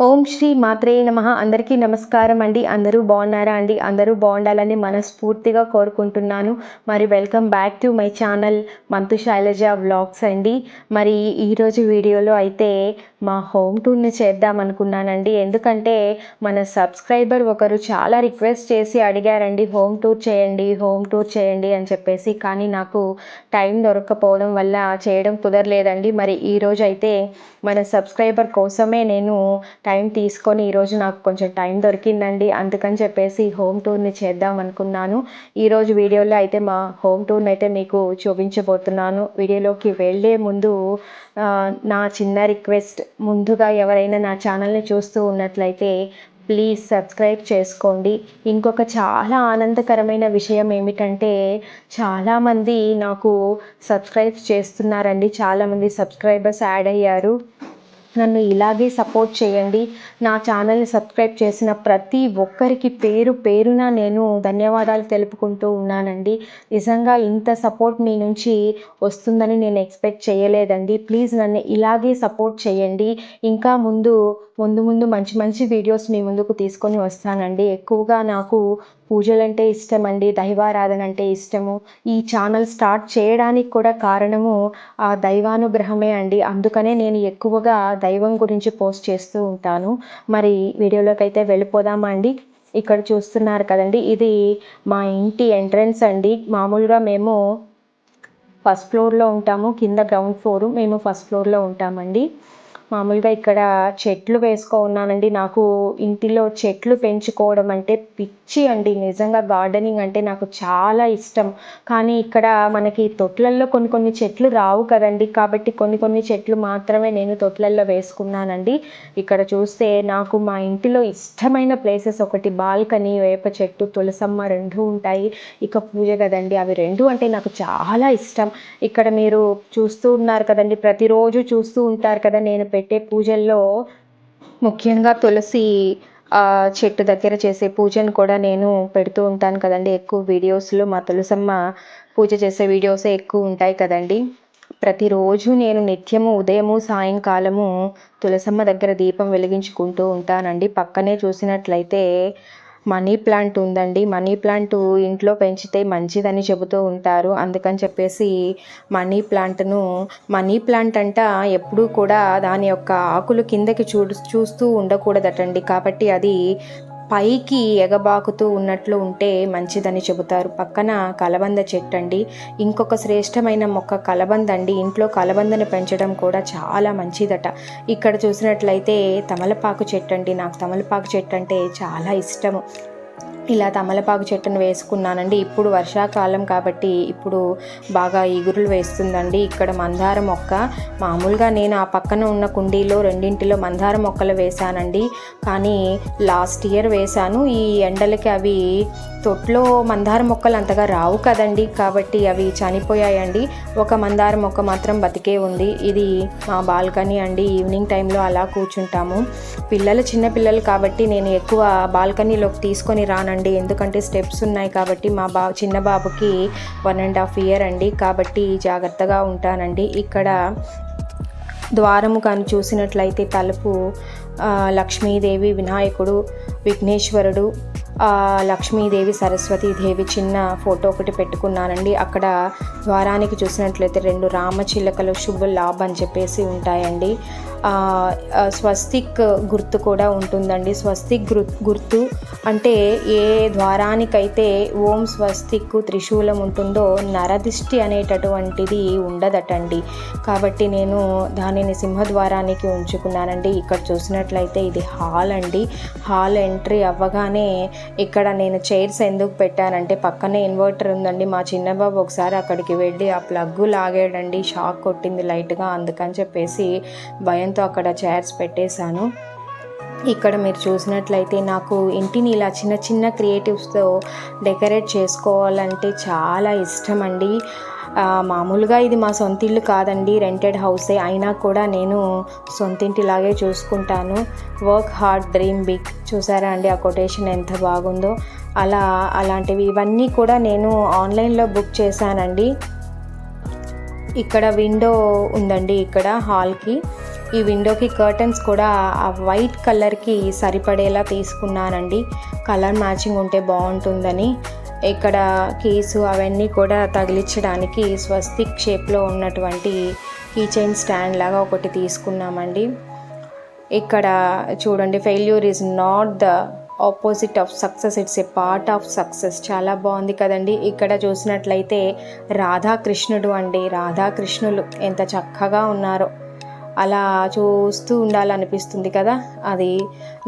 ఓం శ్రీ మాత్రే నమః. అందరికీ నమస్కారం అండి. అందరూ బాగున్నారా అండి? అందరూ బాగుండాలని మనస్ఫూర్తిగా కోరుకుంటున్నాను. మరి welcome back to my channel Manthu Shailaja vlogs అండి. మరి ఈరోజు వీడియోలో అయితే మా హోమ్ టూర్ని చేద్దాం అనుకున్నానండి. ఎందుకంటే మన సబ్స్క్రైబర్ ఒకరు చాలా రిక్వెస్ట్ చేసి అడిగారండి, హోమ్ టూర్ చేయండి అని చెప్పేసి. కానీ నాకు టైం దొరకకపోవడం వల్ల చేయడం కుదరలేదండి. మరి ఈరోజు అయితే మన సబ్స్క్రైబర్ కోసమే నేను టైం తీసుకొని ఈరోజు నాకు కొంచెం టైం దొరికిందండి. అందుకని చెప్పేసి హోమ్ టూర్ని చేద్దాం అనుకున్నాను. ఈరోజు వీడియోలో అయితే మా హోమ్ టూర్ని అయితే మీకు చూపించబోతున్నాను. వీడియోలోకి వెళ్ళే ముందు నా చిన్న రిక్వెస్ట్, ముందుగా ఎవరైనా నా ఛానల్ని చూస్తూ ఉన్నట్లయితే ప్లీజ్ సబ్స్క్రైబ్ చేసుకోండి. ఇంకొక చాలా ఆనందకరమైన విషయం ఏమిటంటే చాలామంది నాకు సబ్స్క్రైబ్ చేస్తున్నారండి. చాలామంది సబ్స్క్రైబర్స్ యాడ్ అయ్యారు. నన్ను ఇలాగే సపోర్ట్ చేయండి. నా ఛానల్ని సబ్స్క్రైబ్ చేసిన ప్రతి ఒక్కరికి పేరు పేరున నేను ధన్యవాదాలు తెలుపుకుంటూ ఉన్నానండి. నిజంగా ఇంత సపోర్ట్ మీ నుంచి వస్తుందని నేను ఎక్స్పెక్ట్ చేయలేదండి. ప్లీజ్ నన్ను ఇలాగే సపోర్ట్ చేయండి. ఇంకా ముందు మంచి మంచి వీడియోస్ మీ ముందుకు తీసుకొని వస్తానండి. ఎక్కువగా నాకు పూజలంటే ఇష్టం అండి, దైవారాధన అంటే ఇష్టము. ఈ ఛానల్ స్టార్ట్ చేయడానికి కూడా కారణము ఆ దైవానుగ్రహమే అండి. అందుకనే నేను ఎక్కువగా దైవం గురించి పోస్ట్ చేస్తూ ఉంటాను. మరి వీడియోలోకి అయితే వెళ్ళిపోదామా అండి. ఇక్కడ చూస్తున్నారు కదండి, ఇది మా ఇంటి ఎంట్రన్స్ అండి. మామూలుగా మేము ఫస్ట్ ఫ్లోర్లో ఉంటాము, కింద గ్రౌండ్ ఫ్లోరు, మేము ఫస్ట్ ఫ్లోర్లో ఉంటామండి. మామూలుగా ఇక్కడ చెట్లు ఉన్నానండి. నాకు ఇంటిలో చెట్లు పెంచుకోవడం అంటే పిచ్చి అండి. నిజంగా గార్డెనింగ్ అంటే నాకు చాలా ఇష్టం. కానీ ఇక్కడ మనకి తొట్లల్లో కొన్ని చెట్లు రావు కదండి. కాబట్టి కొన్ని చెట్లు మాత్రమే నేను తొట్లల్లో వేసుకున్నానండి. ఇక్కడ చూస్తే నాకు మా ఇంటిలో ఇష్టమైన ప్లేసెస్ ఒకటి బాల్కనీ, వేప చెట్టు, తులసమ్మ రెండు ఉంటాయి. ఇక పూజ కదండి, అవి రెండు అంటే నాకు చాలా ఇష్టం. ఇక్కడ మీరు చూస్తూ ఉన్నారు కదండి, ప్రతిరోజు చూస్తూ ఉంటారు కదా నేను పెట్టే పూజల్లో ముఖ్యంగా తులసి చెట్టు దగ్గర చేసే పూజను కూడా నేను పెడుతూ ఉంటాను కదండి. ఎక్కువ వీడియోస్లో మా తులసమ్మ పూజ చేసే వీడియోసే ఎక్కువ ఉంటాయి కదండి. ప్రతిరోజు నేను నిత్యము ఉదయము సాయంకాలము తులసమ్మ దగ్గర దీపం వెలిగించుకుంటూ ఉంటానండి. పక్కనే చూసినట్లయితే మనీ ప్లాంట్ ఉందండి. మనీ ప్లాంట్ ఇంట్లో పెంచితే మంచిదని చెబుతూ ఉంటారు. అందుకని చెప్పేసి మనీ ప్లాంట్ అంట ఎప్పుడూ కూడా దాని యొక్క ఆకులు కిందకి చూస్తూ ఉండకూడదటండి. కాబట్టి అది పైకి ఎగబాకుతూ ఉన్నట్లు ఉంటే మంచిదని చెబుతారు. పక్కన కలబంద చెట్టు అండి. ఇంకొక శ్రేష్టమైన మొక్క కలబంద అండి. ఇంట్లో కలబందను పెంచడం కూడా చాలా మంచిదట. ఇక్కడ చూసినట్లయితే తమలపాకు చెట్టు అండి. నాకు తమలపాకు చెట్టు అంటే చాలా ఇష్టము. ఇలా తమలపాకు చెట్టును వేసుకున్నానండి. ఇప్పుడు వర్షాకాలం కాబట్టి ఇప్పుడు బాగా ఇగురులు వేస్తుందండి. ఇక్కడ మందార మొక్క, మామూలుగా నేను ఆ పక్కన ఉన్న కుండీలో రెండింటిలో మందార మొక్కలు వేశానండి. కానీ లాస్ట్ ఇయర్ వేశాను. ఈ ఎండలకి అవి తొట్లో మందార మొక్కలు అంతగా రావు కదండి, కాబట్టి అవి చనిపోయాయండి. ఒక మందార మొక్క మాత్రం బతికే ఉంది. ఇది మా బాల్కనీ అండి. ఈవినింగ్ టైంలో అలా కూర్చుంటాము. చిన్న పిల్లలు కాబట్టి నేను ఎక్కువ బాల్కనీలోకి తీసుకొని రానండి. ఎందుకంటే స్టెప్స్ ఉన్నాయి కాబట్టి. మా చిన్న బాబుకి 1.5 years అండి, కాబట్టి జాగ్రత్తగా ఉంటానండి. ఇక్కడ ద్వారము కానీ చూసినట్లయితే తలుపు లక్ష్మీదేవి, వినాయకుడు, విఘ్నేశ్వరుడు, లక్ష్మీదేవి, సరస్వతీదేవి చిన్న ఫోటో ఒకటి పెట్టుకున్నానండి. అక్కడ ద్వారానికి చూసినట్లయితే 2 రామచిలకలు శుభ లాభ్ అని చెప్పేసి ఉంటాయండి. స్వస్తిక్ గుర్తు కూడా ఉంటుందండి. స్వస్తిక్ గుర్తు అంటే ఏ ద్వారానికైతే ఓం స్వస్తిక్ త్రిశూలం ఉంటుందో నరదిష్టి అనేటటువంటిది ఉండదటండి. కాబట్టి నేను దానిని సింహద్వారానికి ఉంచుకున్నానండి. ఇక్కడ చూసినట్లయితే ఇది హాల్ అండి. హాల్ ఎంట్రీ అవ్వగానే ఇక్కడ నేను చైర్స్ ఎందుకు పెట్టానంటే పక్కనే ఇన్వర్టర్ ఉందండి. మా చిన్నబాబు ఒకసారి అక్కడికి వెళ్ళి ఆ ప్లగ్ లాగాడండి, షాక్ కొట్టింది లైట్గా. అందుకని చెప్పేసి భయంతో అక్కడ చైర్స్ పెట్టేశాను. ఇక్కడ మీరు చూసినట్లయితే నాకు ఇంటిని ఇలా చిన్న క్రియేటివ్స్తో డెకరేట్ చేసుకోవాలంటే చాలా ఇష్టం అండి. మామూలుగా ఇది మా సొంత ఇల్లు కాదండి, రెంటెడ్ హౌసే. అయినా కూడా నేను సొంతింటిలాగే చూసుకుంటాను. Work hard dream big. చూసారా అండి ఆ కొటేషన్ ఎంత బాగుందో. అలాంటివి ఇవన్నీ కూడా నేను ఆన్లైన్లో బుక్ చేశానండి. ఇక్కడ విండో ఉందండి ఇక్కడ హాల్కి. ఈ విండోకి కర్టన్స్ కూడా ఆ వైట్ కలర్కి సరిపడేలా తీసుకున్నానండి, కలర్ మ్యాచింగ్ ఉంటే బాగుంటుందని. ఇక్కడ కీసు అవన్నీ కూడా తగిలించడానికి స్వస్తిక్ షేప్లో ఉన్నటువంటి కీ చైన్ స్టాండ్ లాగా ఒకటి తీసుకున్నామండి. ఇక్కడ చూడండి, failure is not the opposite of success, it's a part of success. చాలా బాగుంది కదండి. ఇక్కడ చూసినట్లయితే రాధాకృష్ణుడు అండి, రాధాకృష్ణులు ఎంత చక్కగా ఉన్నారో, అలా చూస్తూ ఉండాలనిపిస్తుంది కదా అది.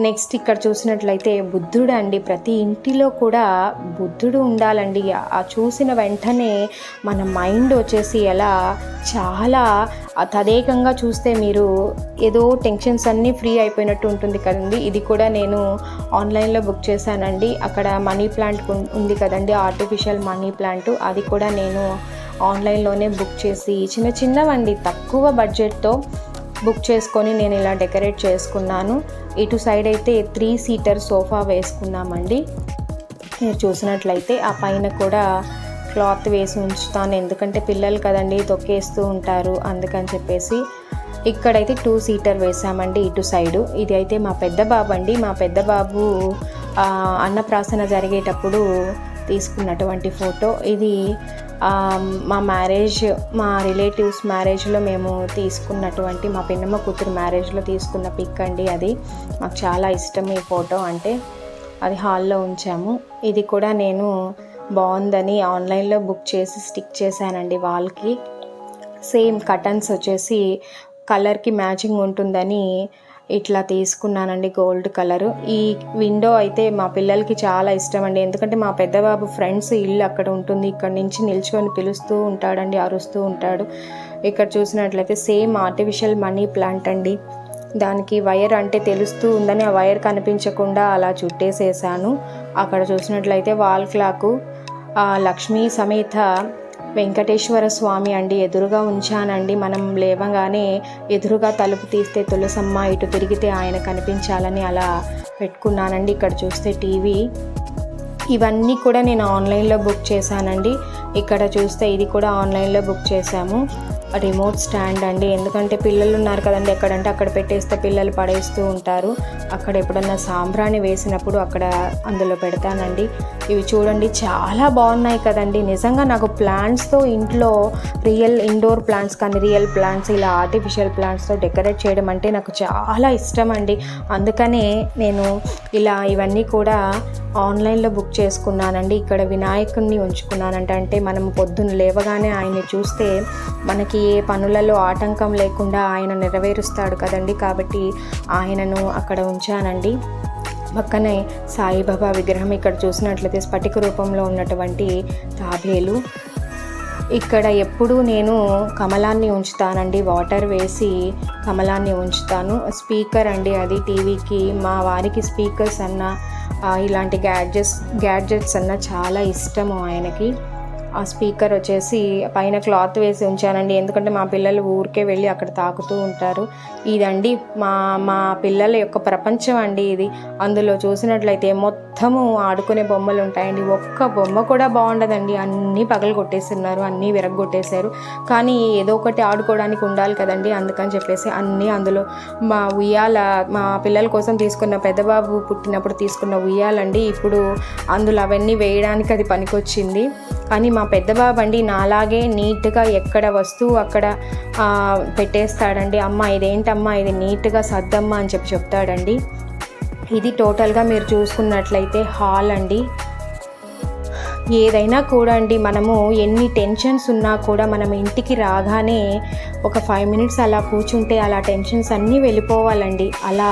నెక్స్ట్ ఇక్కడ చూసినట్లయితే బుద్ధుడు అండి, ప్రతి ఇంటిలో కూడా బుద్ధుడు ఉండాలండి. ఆ చూసిన వెంటనే మన మైండ్ వచ్చేసి ఎలా చాలా తదేకంగా చూస్తే మీరు ఏదో టెన్షన్స్ అన్నీ ఫ్రీ అయిపోయినట్టు ఉంటుంది కదండి. ఇది కూడా నేను ఆన్లైన్లో బుక్ చేశానండి. అక్కడ మనీ ప్లాంట్ ఉంది కదండి, ఆర్టిఫిషియల్ మనీ ప్లాంట్, అది కూడా నేను ఆన్లైన్లోనే బుక్ చేసి చిన్నవండి తక్కువ బడ్జెట్తో బుక్ చేసుకొని నేను ఇలా డెకరేట్ చేసుకున్నాను. ఇటు సైడ్ అయితే 3 సీటర్ సోఫా వేసుకున్నామండి. మీరు చూసినట్లయితే ఆ పైన కూడా క్లాత్ వేసి ఉంచుతాను, ఎందుకంటే పిల్లలు కదండి తొక్కేస్తూ ఉంటారు, అందుకని చెప్పేసి. ఇక్కడైతే 2 సీటర్ వేసామండి ఇటు సైడు. ఇది అయితే మా పెద్ద బాబు అండి, మా పెద్ద బాబు అన్నప్రాసన జరిగేటప్పుడు తీసుకున్నటువంటి ఫోటో ఇది. మా రిలేటివ్స్ మ్యారేజ్లో మేము తీసుకున్నటువంటి, మా పిన్నమ్మ కూతురు మ్యారేజ్లో తీసుకున్న పిక్ అండి అది. మాకు చాలా ఇష్టం ఈ ఫోటో అంటే. అది హాల్లో ఉంచాము. ఇది కూడా నేను బాగుందని ఆన్లైన్లో బుక్ చేసి స్టిక్ చేశానండి వాల్కి. సేమ్ కర్టన్స్ వచ్చేసి కలర్కి మ్యాచింగ్ ఉంటుందని ఇట్లా తీసుకున్నానండి, గోల్డ్ కలరు. ఈ విండో అయితే మా పిల్లలకి చాలా ఇష్టం అండి, ఎందుకంటే మా పెద్దబాబు ఫ్రెండ్స్ ఇల్లు అక్కడ ఉంటుంది, ఇక్కడ నుంచి నిల్చుకొని పిలుస్తూ ఉంటాడండి, అరుస్తూ ఉంటాడు. ఇక్కడ చూసినట్లయితే సేమ్ ఆర్టిఫిషియల్ మనీ ప్లాంట్ అండి, దానికి వైర్ అంటే తెలుస్తూ ఉందని ఆ వైర్ కనిపించకుండా అలా చుట్టేసేసాను. అక్కడ చూసినట్లయితే వాల్ క్లాకు లక్ష్మీ సమేత వెంకటేశ్వర స్వామి అండి ఎదురుగా ఉంచానండి. మనం లేవగానే ఎదురుగా తలుపు తీస్తే తులసమ్మ, ఇటు తిరిగితే ఆయన కనిపించాలని అలా పెట్టుకున్నానండి. ఇక్కడ చూస్తే టీవీ, ఇవన్నీ కూడా నేను ఆన్లైన్లో బుక్ చేశానండి. ఇక్కడ చూస్తే ఇది కూడా ఆన్లైన్లో బుక్ చేశాము. రిమోట్ స్టాండ్ అండి, ఎందుకంటే పిల్లలు ఉన్నారు కదండి, ఎక్కడంటే అక్కడ పెట్టేస్తే పిల్లలు పడేస్తూ ఉంటారు. అక్కడ ఎప్పుడన్నా సాంబ్రాణి వేసినప్పుడు అక్కడ అందులో పెడతానండి. ఇవి చూడండి చాలా బాగున్నాయి కదండి. నిజంగా నాకు ప్లాంట్స్తో ఇంట్లో రియల్ ఇండోర్ ప్లాంట్స్ కానీ రియల్ ప్లాంట్స్ ఇలా ఆర్టిఫిషియల్ ప్లాంట్స్తో డెకరేట్ చేయడం అంటే నాకు చాలా ఇష్టం అండి. అందుకనే నేను ఇలా ఇవన్నీ కూడా ఆన్లైన్లో బుక్ చేసుకున్నానండి. ఇక్కడ వినాయకుడిని ఉంచుకున్నానంటే, అంటే మనం పొద్దున్న లేవగానే ఆయన్ని చూస్తే మనకి ఏ పనులలో ఆటంకం లేకుండా ఆయన నెరవేరుస్తాడు కదండి, కాబట్టి ఆయనను అక్కడ ఉంచానండి. పక్కనే సాయిబాబా విగ్రహం, ఇక్కడ చూసినట్లయితే స్ఫటిక రూపంలో ఉన్నటువంటి తాబేలు. ఇక్కడ ఎప్పుడూ నేను కమలాన్ని ఉంచుతానండి, వాటర్ వేసి కమలాన్ని ఉంచుతాను. స్పీకర్ అండి అది టీవీకి, మా వారికి స్పీకర్స్ అన్న ఇలాంటి గ్యాడ్జెట్స్ అన్న చాలా ఇష్టము ఆయనకి. ఆ స్పీకర్ వచ్చేసి పైన క్లాత్ వేసి ఉంచానండి, ఎందుకంటే మా పిల్లలు ఊరికే వెళ్ళి అక్కడ తాకుతూ ఉంటారు. ఇదండి మా పిల్లల యొక్క ప్రపంచం అండి ఇది. అందులో చూసినట్లయితే మొత్తము ఆడుకునే బొమ్మలు ఉంటాయండి, ఒక్క బొమ్మ కూడా బాగుండదండి, అన్నీ పగలు కొట్టేస్తున్నారు, అన్నీ విరగొట్టేశారు. కానీ ఏదో ఒకటి ఆడుకోవడానికి ఉండాలి కదండి, అందుకని చెప్పేసి అన్నీ అందులో మా ఉయ్యాల, మా పిల్లల కోసం తీసుకున్న, పెద్దబాబు పుట్టినప్పుడు తీసుకున్న ఉయ్యాలండి, ఇప్పుడు అందులో అవన్నీ వేయడానికి అది పనికొచ్చింది. కానీ మా పెద్దబాబు అండి నాలాగే నీట్గా ఎక్కడ వస్తువు అక్కడ పెట్టేస్తాడండి. అమ్మ ఇదేంటమ్మా, ఇది నీట్గా సర్దమ్మా అని చెప్తాడండి. ఇది టోటల్గా మీరు చూసుకున్నట్లయితే హాల్ అండి. ఏదైనా కూడా అండి, మనము ఎన్ని టెన్షన్స్ ఉన్నా కూడా మనం ఇంటికి రాగానే ఒక 5 మినిట్స్ అలా కూర్చుంటే అలా టెన్షన్స్ అన్నీ వెళ్ళిపోవాలండి. అలా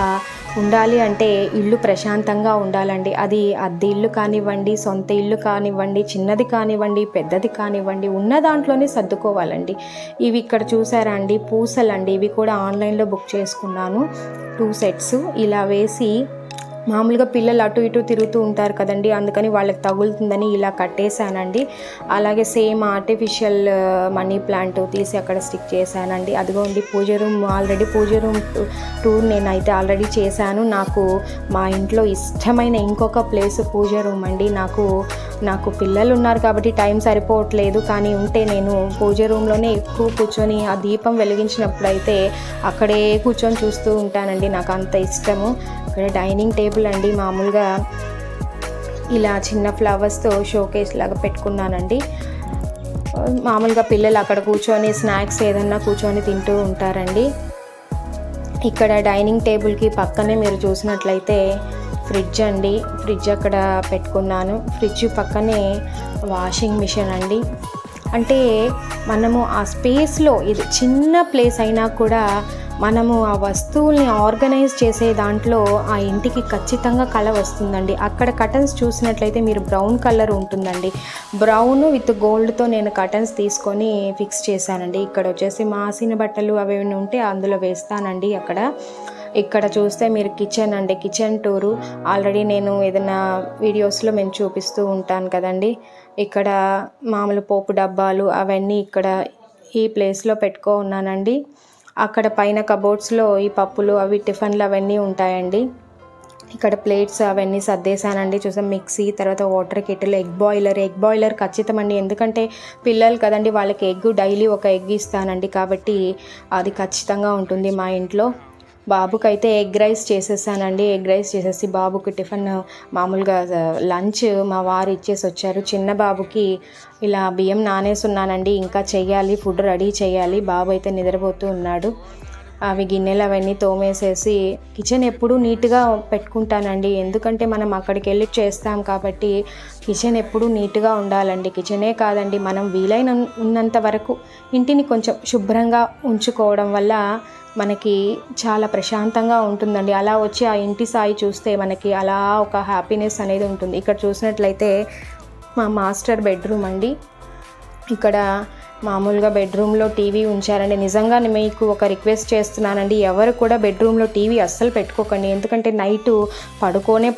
ఉండాలి అంటే ఇల్లు ప్రశాంతంగా ఉండాలండి. అది అద్దె ఇల్లు కానివ్వండి, సొంత ఇల్లు కానివ్వండి, చిన్నది కానివ్వండి, పెద్దది కానివ్వండి, ఉన్న దాంట్లోనే సర్దుకోవాలండి. ఇవి ఇక్కడ చూసారా అండి, పూసలండి, ఇవి కూడా ఆన్లైన్లో బుక్ చేసుకున్నాను. 2 సెట్స్ ఇలా వేసి, మామూలుగా పిల్లలు అటు ఇటు తిరుగుతూ ఉంటారు కదండి, అందుకని వాళ్ళకి తగులుతుందని ఇలా కట్టేశానండి. అలాగే సేమ్ ఆర్టిఫిషియల్ మనీ ప్లాంట్ తీసి అక్కడ స్టిక్ చేశానండి. అదిగోండి పూజ రూమ్, ఆల్రెడీ పూజ రూమ్ టూర్ నేనైతే ఆల్రెడీ చేశాను. నాకు మా ఇంట్లో ఇష్టమైన ఇంకొక ప్లేస్ పూజ రూమ్ అండి. నాకు నాకు పిల్లలు ఉన్నారు కాబట్టి టైం సరిపోవట్లేదు, కానీ ఉంటే నేను పూజ రూమ్లోనే ఎక్కువ కూర్చొని ఆ దీపం వెలిగించినప్పుడు అయితే అక్కడే కూర్చొని చూస్తూ ఉంటానండి. నాకు అంత ఇష్టము. ఇక్కడ డైనింగ్ టేబుల్ అండి, మామూలుగా ఇలా చిన్న ఫ్లవర్స్తో షోకేస్ లాగా పెట్టుకున్నానండి. మామూలుగా పిల్లలు అక్కడ కూర్చొని స్నాక్స్ ఏదన్నా కూర్చొని తింటూ ఉంటారండి. ఇక్కడ డైనింగ్ టేబుల్కి పక్కనే మీరు చూసినట్లయితే ఫ్రిడ్జ్ అండి, ఫ్రిడ్జ్ అక్కడ పెట్టుకున్నాను. ఫ్రిడ్జ్ పక్కనే వాషింగ్ మిషన్ అండి. అంటే మనము ఆ స్పేస్లో, ఇది చిన్న ప్లేస్ అయినా కూడా మనము ఆ వస్తువుల్ని ఆర్గనైజ్ చేసే దాంట్లో ఆ ఇంటికి ఖచ్చితంగా కళ వస్తుందండి. అక్కడ కర్టన్స్ చూసినట్లయితే మీరు బ్రౌన్ కలర్ ఉంటుందండి. బ్రౌన్ విత్ గోల్డ్తో నేను కర్టన్స్ తీసుకొని ఫిక్స్ చేశానండి. ఇక్కడ వచ్చేసి మాసిన బట్టలు అవి ఉంటే అందులో వేస్తానండి. ఇక్కడ చూస్తే మీరు కిచెన్ అండి, కిచెన్ టూరు ఆల్రెడీ నేను ఏదైనా వీడియోస్లో మేము చూపిస్తూ ఉంటాను కదండి. ఇక్కడ మామూలు పోపు డబ్బాలు అవన్నీ ఇక్కడ ఈ ప్లేస్లో ఉన్నానండి. అక్కడ పైన కబోర్డ్స్లో ఈ పప్పులు అవి టిఫిన్లు అవన్నీ ఉంటాయండి. ఇక్కడ ప్లేట్స్ అవన్నీ సర్దేశానండి. చూసాం మిక్సీ, తర్వాత వాటర్ కెటిల్, ఎగ్ బాయిలర్ ఖచ్చితం అండి. ఎందుకంటే పిల్లలు కదండి, వాళ్ళకి డైలీ ఒక ఎగ్ ఇస్తానండి, కాబట్టి అది ఖచ్చితంగా ఉంటుంది మా ఇంట్లో. బాబుకైతే ఎగ్ రైస్ చేసేసానండి. ఎగ్ రైస్ చేసేసి బాబుకి టిఫిన్ మామూలుగా లంచ్ మా వారు ఇచ్చేసి వచ్చారు. చిన్న బాబుకి ఇలా బియ్యం నానేసున్నానండి, ఇంకా చెయ్యాలి, ఫుడ్ రెడీ చేయాలి. బాబు అయితే నిద్రపోతూ ఉన్నాడు. అవి గిన్నెలు అవన్నీ తోమేసేసి కిచెన్ ఎప్పుడూ నీట్గా పెట్టుకుంటానండి. ఎందుకంటే మనం అక్కడికి వెళ్ళి చేస్తాం కాబట్టి కిచెన్ ఎప్పుడూ నీట్గా ఉండాలండి. కిచెనే కాదండి, మనం ఉన్నంత వరకు ఇంటిని కొంచెం శుభ్రంగా ఉంచుకోవడం వల్ల మనకి చాలా ప్రశాంతంగా ఉంటుందండి. అలా వచ్చి ఆ ఇంటి సాయి చూస్తే మనకి అలా ఒక హ్యాపీనెస్ అనేది ఉంటుంది. ఇక్కడ చూసినట్లయితే మా మాస్టర్ బెడ్రూమ్ అండి. ఇక్కడ మామూలుగా బెడ్రూమ్లో టీవీ ఉంచారండి. నిజంగా మీకు ఒక రిక్వెస్ట్ చేస్తున్నానండి, ఎవరు కూడా బెడ్రూమ్లో టీవీ అస్సలు పెట్టుకోకండి. ఎందుకంటే నైటు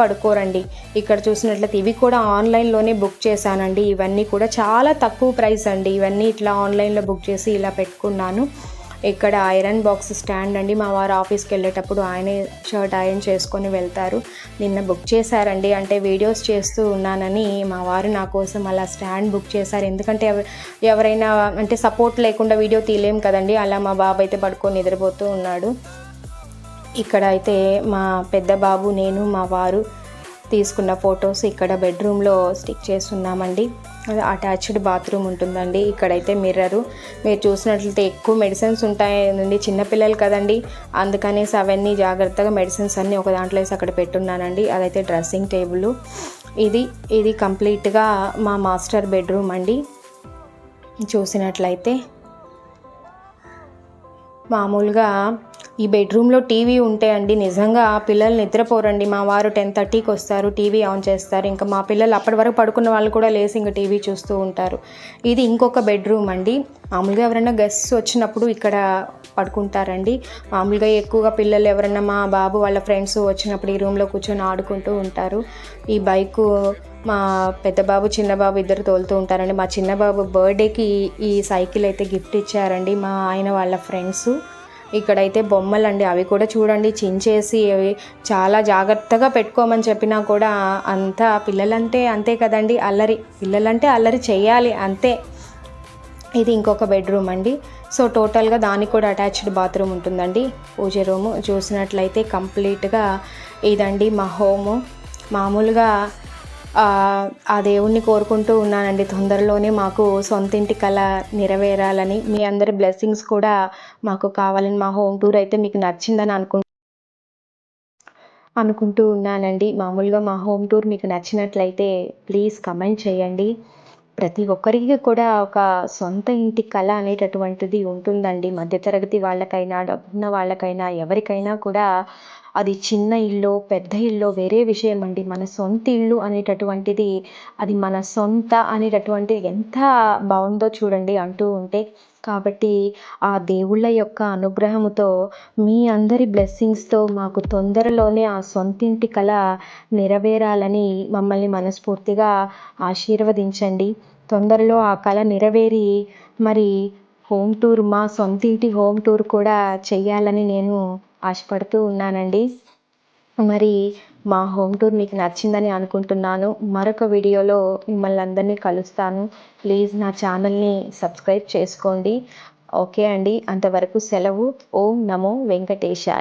పడుకోరండి. ఇక్కడ చూసినట్లయితే ఇవి కూడా ఆన్లైన్లోనే బుక్ చేశానండి. ఇవన్నీ కూడా చాలా తక్కువ ప్రైస్ అండి. ఇవన్నీ ఇట్లా ఆన్లైన్లో బుక్ చేసి ఇలా పెట్టుకున్నాను. ఇక్కడ ఐరన్ బాక్స్ స్టాండ్ అండి. మా వారు ఆఫీస్కి వెళ్ళేటప్పుడు ఆయనే షర్ట్ ఐరన్ చేసుకొని వెళ్తారు. నిన్న బుక్ చేశారండి, అంటే వీడియోస్ చేస్తూ ఉన్నానని మా వారు నా కోసం అలా స్టాండ్ బుక్ చేశారు. ఎందుకంటే ఎవరైనా అంటే సపోర్ట్ లేకుండా వీడియో తీయలేం కదండి. అలా మా బాబు అయితే పడుకొని నిద్రపోతూ ఉన్నాడు. ఇక్కడ అయితే మా పెద్ద బాబు, నేను, మా వారు తీసుకున్న ఫొటోస్ ఇక్కడ బెడ్రూమ్లో స్టిక్ చేస్తున్నామండి. అటాచ్డ్ బాత్రూమ్ ఉంటుందండి. ఇక్కడైతే మిర్రరు, మీరు చూసినట్లయితే ఎక్కువ మెడిసిన్స్ ఉంటాయండి, చిన్నపిల్లలు కదండి, అందుకనేసి అవన్నీ జాగ్రత్తగా మెడిసిన్స్ అన్నీ ఒక దాంట్లో వేసి అక్కడ పెట్టున్నానండి. అదైతే డ్రెస్సింగ్ టేబుల్. ఇది కంప్లీట్గా మా మాస్టర్ బెడ్రూమ్ అండి. చూసినట్లయితే మామూలుగా ఈ బెడ్రూమ్లో టీవీ ఉంటే అండి నిజంగా పిల్లలు నిద్రపోరండి. మా వారు 10:30కి వస్తారు, టీవీ ఆన్ చేస్తారు. ఇంకా మా పిల్లలు అప్పటి వరకు పడుకున్న వాళ్ళు కూడా లేసి ఇంకా టీవీ చూస్తూ ఉంటారు. ఇది ఇంకొక బెడ్రూమ్ అండి. మామూలుగా ఎవరైనా గెస్ట్స్ వచ్చినప్పుడు ఇక్కడ పడుకుంటారండి. మామూలుగా ఎక్కువగా పిల్లలు ఎవరైనా మా బాబు వాళ్ళ ఫ్రెండ్స్ వచ్చినప్పుడు ఈ రూమ్లో కూర్చొని ఆడుకుంటూ ఉంటారు. ఈ బైకు మా పెద్ద బాబు, చిన్న బాబు ఇద్దరు తోలుతూ ఉంటారండి. మా చిన్న బాబు బర్త్డేకి ఈ సైకిల్ అయితే గిఫ్ట్ ఇచ్చారండి మా ఆయన వాళ్ళ ఫ్రెండ్స్. ఇక్కడైతే బొమ్మలండి, అవి కూడా చూడండి చించేసి చాలా జాగ్రత్తగా పెట్టుకోమని చెప్పినా కూడా అంతా పిల్లలంటే అంతే కదండి, పిల్లలంటే అల్లరి చేయాలి అంతే. ఇది ఇంకొక బెడ్రూమ్ అండి. సో టోటల్గా దానికి కూడా అటాచ్డ్ బాత్రూమ్ ఉంటుందండి. పూజ రూము చూసినట్లయితే కంప్లీట్గా ఇదండి మా హోము. మామూలుగా ఆ దేవుణ్ణి కోరుకుంటూ ఉన్నానండి, తొందరలోనే మాకు సొంతింటి కళ నెరవేరాలని, మీ అందరి బ్లెస్సింగ్స్ కూడా మాకు కావాలని. మా హోమ్ టూర్ అయితే మీకు నచ్చిందని అనుకుంటూ ఉన్నానండి. మామూలుగా మా హోమ్ టూర్ మీకు నచ్చినట్లయితే ప్లీజ్ కమెంట్ చేయండి. ప్రతి ఒక్కరికి కూడా ఒక సొంత ఇంటి కళ అనేటటువంటిది ఉంటుందండి. మధ్యతరగతి వాళ్ళకైనా, డబ్బున్న వాళ్ళకైనా, ఎవరికైనా కూడా అది చిన్న ఇల్లు, పెద్ద ఇల్లు వేరే విషయం అండి. మన సొంత ఇల్లు అనేటటువంటిది, అది మన సొంత అనేటటువంటిది ఎంత బాగుందో చూడండి అంటూ ఉంటే. కాబట్టి ఆ దేవుళ్ళ యొక్క అనుగ్రహంతో, మీ అందరి బ్లెస్సింగ్స్తో మాకు తొందరలోనే ఆ సొంతింటి కళ నెరవేరాలని మమ్మల్ని మనస్ఫూర్తిగా ఆశీర్వదించండి. తొందరలో ఆ కళ నెరవేరి మరి హోమ్ టూర్, మా సొంతింటి హోమ్ టూర్ కూడా చెయ్యాలని నేను ఆశపడుతూ ఉన్నానండి. మరి మా హోమ్ టూర్ మీకు నచ్చిందని అనుకుంటున్నాను. మరొక వీడియోలో మిమ్మల్ని అందరినీ కలుస్తాను. ప్లీజ్ నా ఛానల్ని సబ్స్క్రైబ్ చేసుకోండి. ఓకే అండి, అంతవరకు సెలవు. ఓం నమో వెంకటేశాయ.